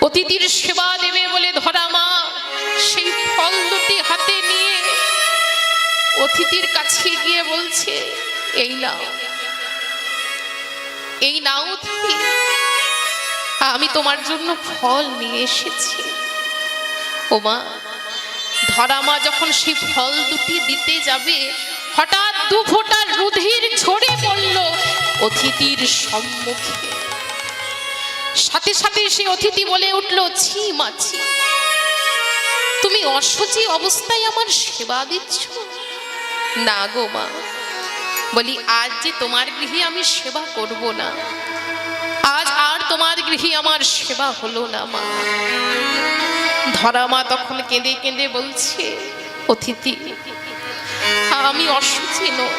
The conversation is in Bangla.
অতিথির সেবা দেবে বলে ধরা মা সেই ফল দুটি হাতে নিয়ে অতিথির কাছে গিয়ে বলছে, এই নাও, এই নাও অতিথি, আমি তোমার জন্য ফল নিয়ে এসেছি। ও মা, ধরা মা যখন সেই ফল দুটি দিতে যাবে, হঠাৎ দু ফোঁটা রুধির ঝরে পড়ল অতিথির সম্মুখে। সাথে সাথে সে অতিথি বলে উঠল, ছি মা ছি, তুমি অসুচি অবস্থায় আমার সেবা দিচ্ছ? না গো মা, বলি আজ যে তোমার গৃহে আমি সেবা করব না, আজ আর তোমার গৃহে আমার সেবা হলো না মা। ধরা মা তখন কেঁদে কেঁদে বলছে, অতিথি, আমি অসুচি নই,